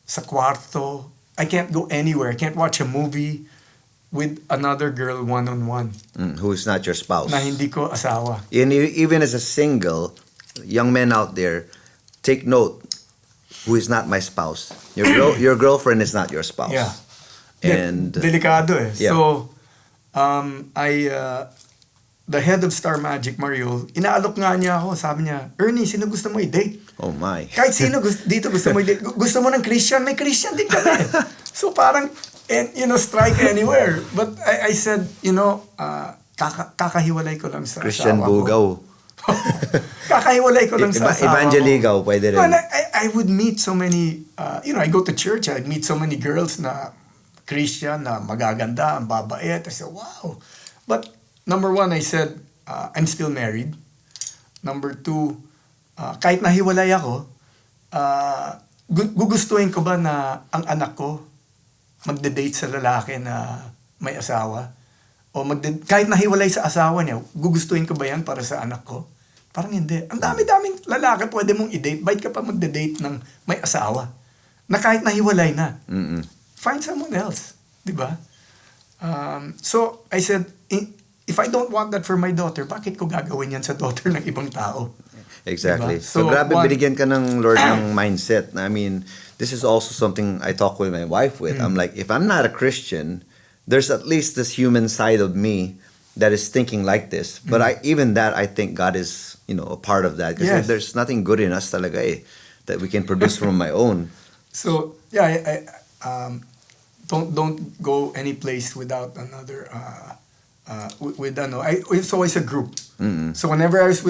sa kwarto. I can't go anywhere. I can't watch a movie with another girl one-on-one. Who is not your spouse. Na hindi ko asawa. And even as a single, young men out there, take note, who is not my spouse. Your girlfriend is not your spouse. Yeah. And delikado eh. Yeah. So, the head of Star Magic, Mariol, inaalok nga niya ako. Sabi niya, Ernie, sino gusto mo i-date? oh my. Kahit sino dito gusto mo i-date. Gusto mo ng Christian? May Christian din kami. So parang, strike anywhere. But I said, kakahiwalay ko lang sa Christian asawa ko. Bugaw. Kakahiwalay ko lang sa asawa ko. Evangeligaw, pwede rin. And I would meet so many, I go to church, I'd meet so many girls na Christian, na magaganda, ang babait. I said, wow. But number one, I said, I'm still married. Number two, kahit nahiwalay ako, gugustuhin ko ba na ang anak ko magde-date sa lalaki na may asawa? O kahit nahiwalay sa asawa niya, gugustuhin ko ba yan para sa anak ko? Parang hindi. Ang dami-daming lalaki pwede mong i-date. Bakit ka pa magde-date ng may asawa? Na kahit nahiwalay na. Mm-mm. Find someone else. Diba? So, I said, if I don't want that for my daughter, bakit ko gagawin yan sa daughter ng ibang tao? Exactly. Diba? So grabe, binigyan ka ng Lord ng mindset. I mean, this is also something I talk with my wife with. I'm like, if I'm not a Christian, there's at least this human side of me that is thinking like this. But even that, I think God is, a part of that. Because Yes. there's nothing good in us talaga that we can produce from my own. So, yeah, don't go any place without with ano, it's always a group. So whenever I was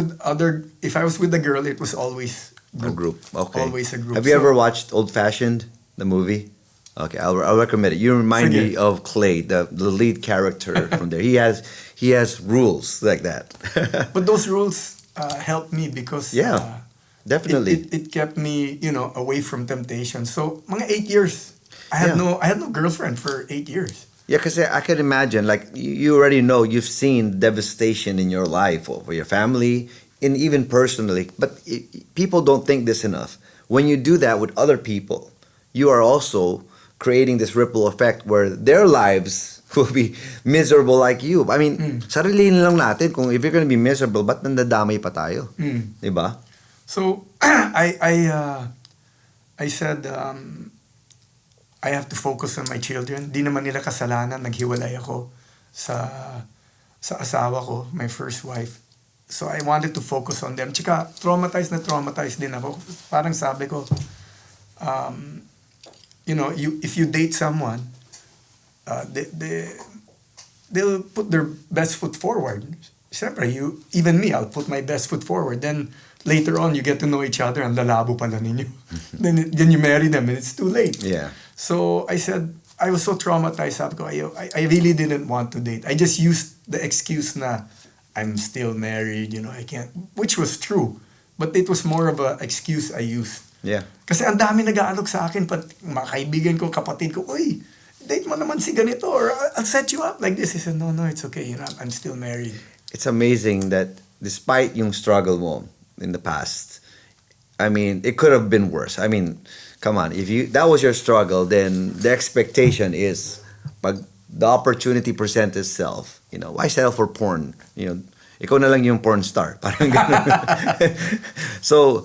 if I was with a girl, it was always A group. Okay. Always a group. Have you So- ever watched Old Fashioned, the movie? Okay, I'll recommend it. You remind Sige. me of Clay, the lead character from there. He has rules like that. But those rules helped me because Yeah, definitely. it kept me, away from temptation. So mga 8 years, I had no girlfriend for 8 years. Yeah, because I can imagine, like, you already know, you've seen devastation in your life or for your family, and even personally. But people don't think this enough. When you do that with other people, you are also creating this ripple effect where their lives will be miserable like you. I mean, sariliin lang natin kung if you're gonna be miserable, ba't nandadamay pa tayo? Diba? So I said I have to focus on my children. Di naman nila kasalanan, naghiwalay ako sa asawa ko, my first wife. So I wanted to focus on them. Tsaka traumatized din ako. Parang sabi ko, if you date someone, they'll put their best foot forward. Siyempre, even me, I'll put my best foot forward. Then later on, you get to know each other, ang lalabo pala ninyo. then you marry them and it's too late. Yeah. So I said, I was so traumatized. Sabi ko, I really didn't want to date. I just used the excuse na I'm still married, I can't, which was true. But it was more of an excuse I used. Yeah. Kasi ang dami nag-aalok sa akin, mga kaibigan ko, kapatid ko, uy, date mo naman si ganito, or I'll set you up like this. He said, no, it's okay, I'm still married. It's amazing that despite yung struggle mo in the past, I mean, it could have been worse. I mean, come on, if that was your struggle, then the expectation is, pag the opportunity presents itself, why settle for porn? Ikaw na lang yung porn star. Parang ganun. So,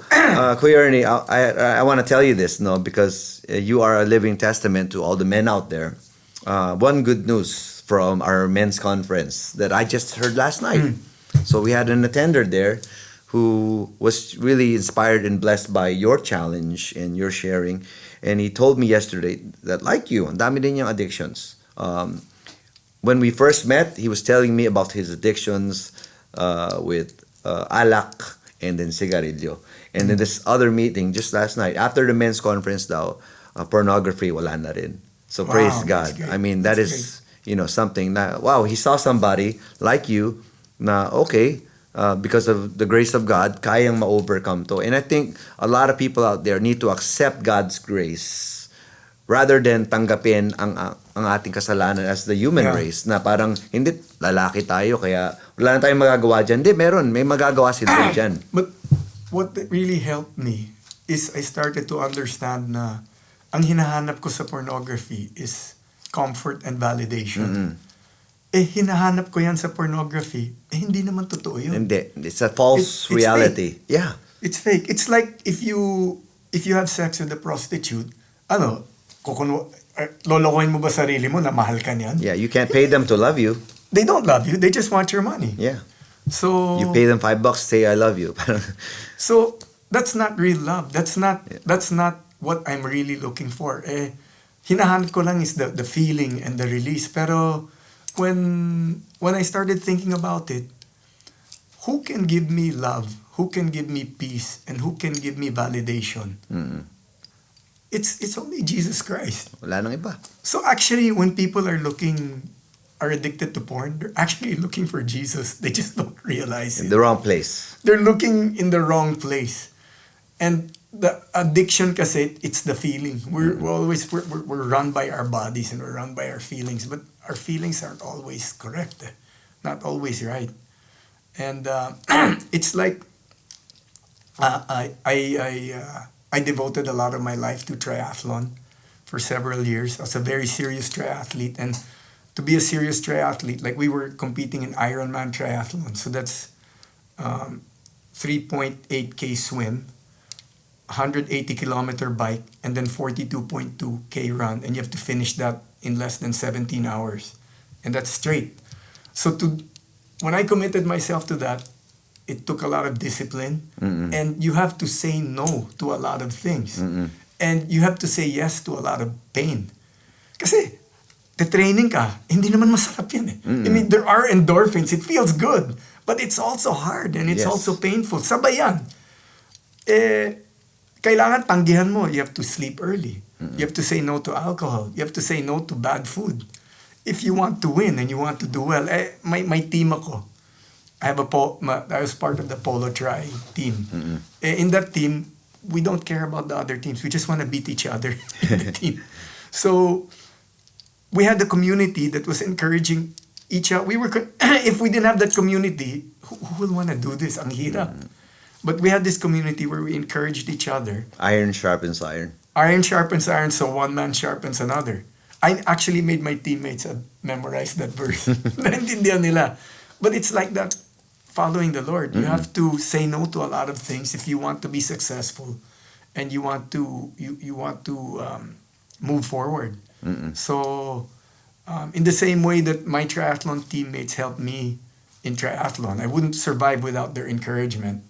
Kuya Ernie, I want to tell you this, because you are a living testament to all the men out there. One good news from our men's conference that I just heard last night. So we had an attender there who was really inspired and blessed by your challenge and your sharing. And he told me yesterday that, like you, ang dami din niyang addictions. When we first met, he was telling me about his addictions with alak and then cigarillo. And then this other meeting just last night, after the men's conference daw, pornography, wala na rin. So Wow, praise that's God. great. I mean, that That's is, something na, wow, he saw somebody like you na, okay, because of the grace of God, kayang ma-overcome to. And I think a lot of people out there need to accept God's grace rather than tanggapin ang ating kasalanan as the human race na parang, hindi, lalaki tayo, kaya wala na tayong magagawa dyan. Hindi, may magagawa sila dyan. But what really helped me is I started to understand na ang hinahanap ko sa pornography is comfort and validation. Hinahanap ko yan sa pornography, hindi naman totoo yun. Hindi. It's a false It's reality. fake. Yeah. It's fake. It's like if you have sex with a prostitute, lolokohin mo ba sarili mo na mahal ka niyan? Yeah, you can't pay them to love you. They don't love you. They just want your money. Yeah. So You pay them $5, say I love you. So that's not real love. That's not what I'm really looking for. Hinahanap ko lang is the feeling and the release. Pero when I started thinking about it, who can give me love? Who can give me peace? And who can give me validation? It's only Jesus Christ. Wala nang iba. So actually, when people are addicted to porn, they're actually looking for Jesus. They just don't realize In it. the wrong place. They're looking in the wrong place. And the addiction kasi, it's the feeling. We're run by our bodies and we're run by our feelings, but our feelings aren't always correct, not always right. And it's like I devoted a lot of my life to triathlon for several years. I was a very serious triathlete, and to be a serious triathlete, like we were competing in Ironman triathlon, so that's 3.8K swim, 180-kilometer bike, and then 42.2K run, and you have to finish that in less than 17 hours, and that's straight. So when I committed myself to that, it took a lot of discipline, and you have to say no to a lot of things, and you have to say yes to a lot of pain. Kasi te-training ka, hindi naman masarap yan eh. I mean, there are endorphins. It feels good. But it's also hard and it's Yes. also painful. Sabay yan. Kailangan tanggihan mo. You have to sleep early. You have to say no to alcohol. You have to say no to bad food. If you want to win and you want to do well, may team ako. I was part of the Polo Tri team. In that team, we don't care about the other teams. We just want to beat each other in the team. So we had a community that was encouraging each other. If we didn't have that community, who will want to do this? Ang hirap. But we had this community where we encouraged each other. Iron sharpens iron. Iron sharpens iron, so one man sharpens another. I actually made my teammates memorize that verse. Naintindihan nila. But it's like that, following the Lord. You have to say no to a lot of things if you want to be successful, and you want to move forward. So, in the same way that my triathlon teammates helped me in triathlon, I wouldn't survive without their encouragement.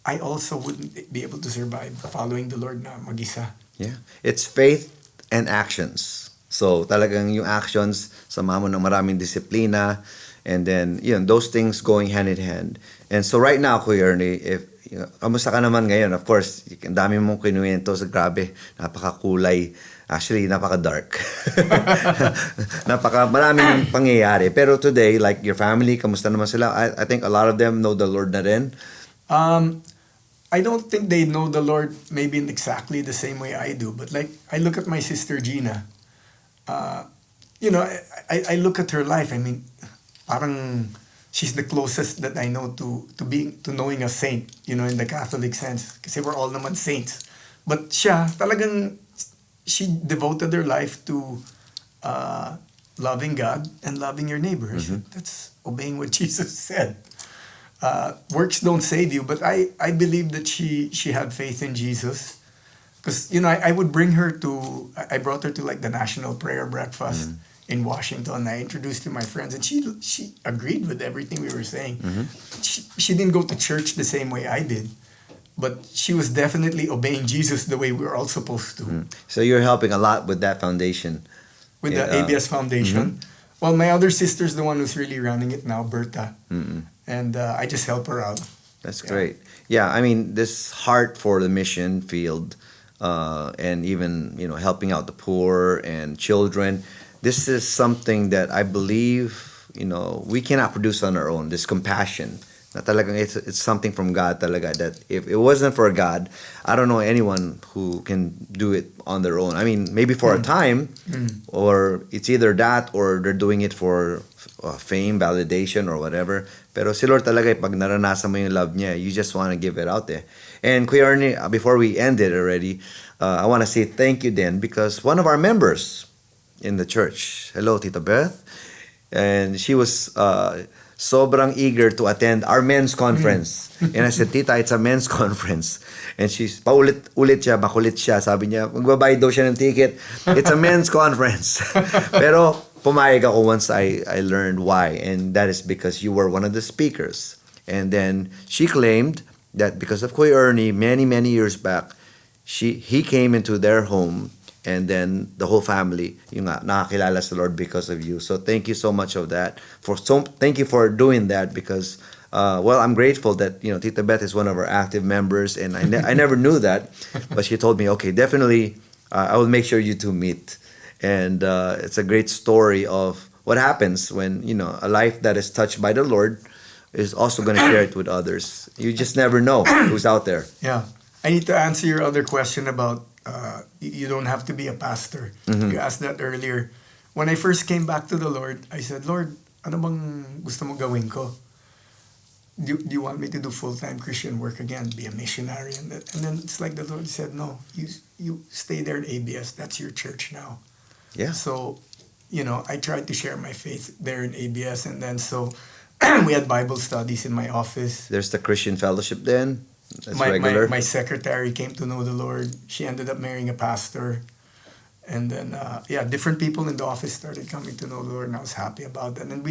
I also wouldn't be able to survive following the Lord na mag-isa. Yeah. It's faith and actions. So talagang yung actions, samahan mo ng maraming disiplina, and then those things going hand in hand. And so right now, Kuya Ernie, kamusta ka naman ngayon? Of course, ang dami mong kinuwento sa grabe, napakakulay. Actually, napaka-dark. Maraming pangyayari. Pero today, like your family, kamusta naman sila? I think a lot of them know the Lord na rin. I don't think they know the Lord maybe in exactly the same way I do. But like, I look at my sister Gina. I look at her life. I mean, parang she's the closest that I know to knowing a saint, in the Catholic sense. Kasi we're all naman saints. But siya, talagang, she devoted her life to loving God and loving your neighbor. That's obeying what Jesus said. Works don't save you, but I believe that she had faith in Jesus. Because, I would bring her I brought her to like the National Prayer Breakfast in Washington. I introduced her to my friends, and she agreed with everything we were saying. She didn't go to church the same way I did, but she was definitely obeying Jesus the way we were all supposed to. So you're helping a lot with that foundation. With the ABS Foundation. Well, my other sister's the one who's really running it now, Berta. And I just help her out. That's great. Yeah, I mean, this heart for the mission field, and even, helping out the poor and children, this is something that I believe, we cannot produce on our own, this compassion. Na talagang it's something from God talaga, that if it wasn't for God, I don't know anyone who can do it on their own. I mean, maybe for a time, or it's either that or they're doing it for fame, validation, or whatever. Pero si Lord talaga, pag naranasan mo yung love niya, you just want to give it out there. And Kuya Ernie, before we end it already, I want to say thank you then, because one of our members in the church, hello Tita Beth, and she was sobrang eager to attend our men's conference. And I said, Tita, it's a men's conference. And she's, paulit-ulit siya, makulit siya. Sabi niya, magbabayad daw siya ng ticket. It's a men's conference. Pero pumayag ako once I learned why. And that is because you were one of the speakers. And then she claimed that because of Kuya Ernie, many, many years back, he came into their home, and then the whole family, nakakilala sa Lord because of you. So thank you so much of that. Thank you for doing that, because, I'm grateful that, Tita Beth is one of our active members, and I never knew that, but she told me, okay, definitely, I will make sure you two meet. And it's a great story of what happens when, a life that is touched by the Lord is also going to share it with others. You just never know who's out there. Yeah. I need to answer your other question about you don't have to be a pastor. You asked that earlier. When I first came back to the Lord, I said, Lord, ano bang gusto mo gawin ko? Do you want me to do full-time Christian work again, be a missionary? And then it's like the Lord said, no, you stay there at ABS. That's your church now. Yeah. So, I tried to share my faith there in ABS. And then so we had Bible studies in my office. There's the Christian fellowship then. That's regular. My secretary came to know the Lord. She ended up marrying a pastor. And then, different people in the office started coming to know the Lord, and I was happy about that. And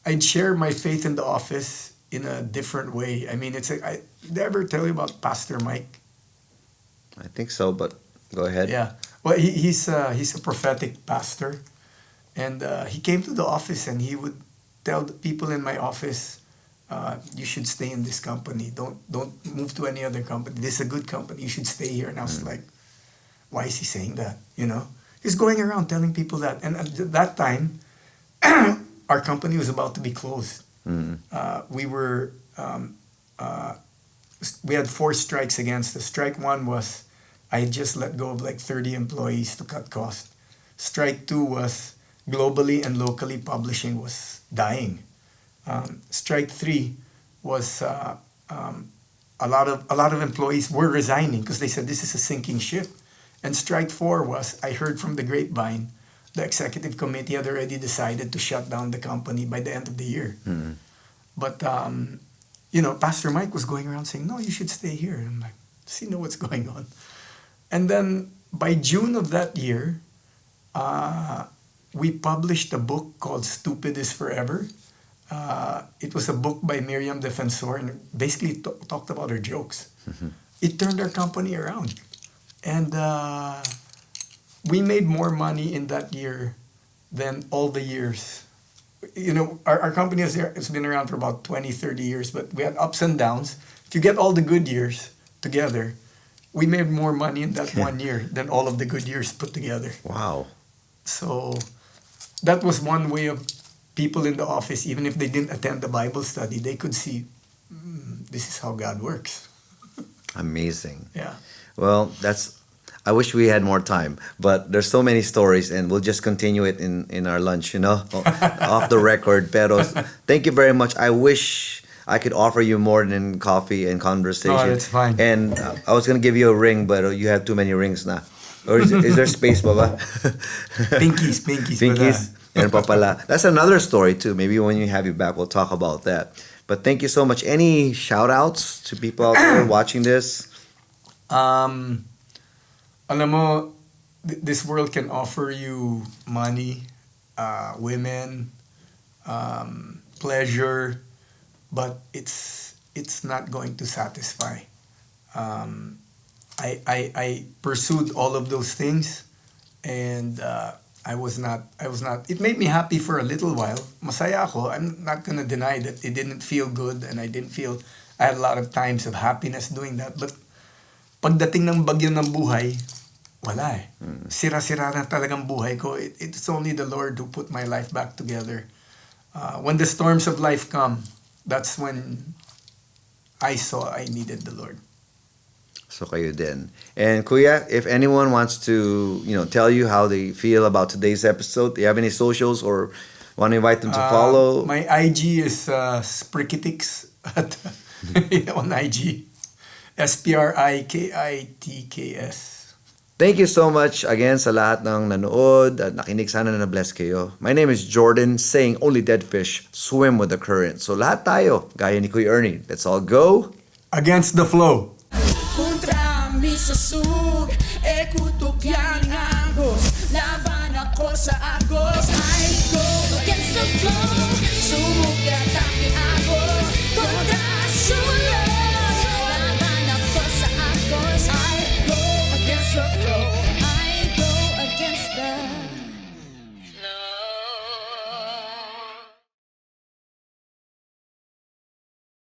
I'd share my faith in the office in a different way. I mean, did I ever tell you about Pastor Mike? I think so, but go ahead. Yeah. Well, he's a prophetic pastor, and he came to the office and he would tell the people in my office, "You should stay in this company. Don't move to any other company. This is a good company. You should stay here." And I was like, "Why is he saying that?" He's going around telling people that. And at that time, our company was about to be closed. We had 4 strikes against us. Strike 1 was I had just let go of like 30 employees to cut costs. Strike 2 was globally and locally publishing was dying. Strike 3 was a lot of employees were resigning because they said this is a sinking ship. And strike 4 was I heard from the grapevine the executive committee had already decided to shut down the company by the end of the year. But Pastor Mike was going around saying, "No, you should stay here." And I'm like, "Does he know what's going on?" And then by June of that year, we published a book called Stupid is Forever. It was a book by Miriam Defensor and basically talked about her jokes. It turned our company around. And we made more money in that year than all the years. Our company has been around for about 20, 30 years, but we had ups and downs. If you get all the good years together, we made more money in that one year than all of the good years put together. Wow. So that was one way of people in the office, even if they didn't attend the Bible study, they could see, this is how God works. Amazing. Yeah. Well, I wish we had more time, but there's so many stories and we'll just continue it in our lunch, off the record. Pero thank you very much. I wish I could offer you more than coffee and conversation. No, that's fine. And I was going to give you a ring, but you have too many rings now. Or is there space, Baba? Pinkies. Pinkies. And papala. That's another story too. Maybe when we have you back, we'll talk about that. But thank you so much. Any shout outs to people out there watching this? Alam mo, this world can offer you money, women, pleasure, but it's not going to satisfy. I pursued all of those things, and I was not. It made me happy for a little while. Masaya ako. I'm not gonna deny that it didn't feel good, and I didn't feel. I had a lot of times of happiness doing that, but pagdating ng bagyo ng buhay, wala eh. Sira-sira na talagang buhay ko. It's only the Lord who put my life back together. When the storms of life come, that's when I saw I needed the Lord. So kayo din. And Kuya, if anyone wants to, tell you how they feel about today's episode, do you have any socials or want to invite them to follow? My IG is Sprikitix on IG. SPRIKITKS. Thank you so much again sa lahat ng nanood at nakinig. Sana na na-bless kayo. My name is Jordan, saying only dead fish swim with the current. So lahat tayo, gaya ni Kuya Ernie, let's all go against the flow. Kontra mi sa sug, kutok yang agos. Laban ako sa agos. I go against the flow.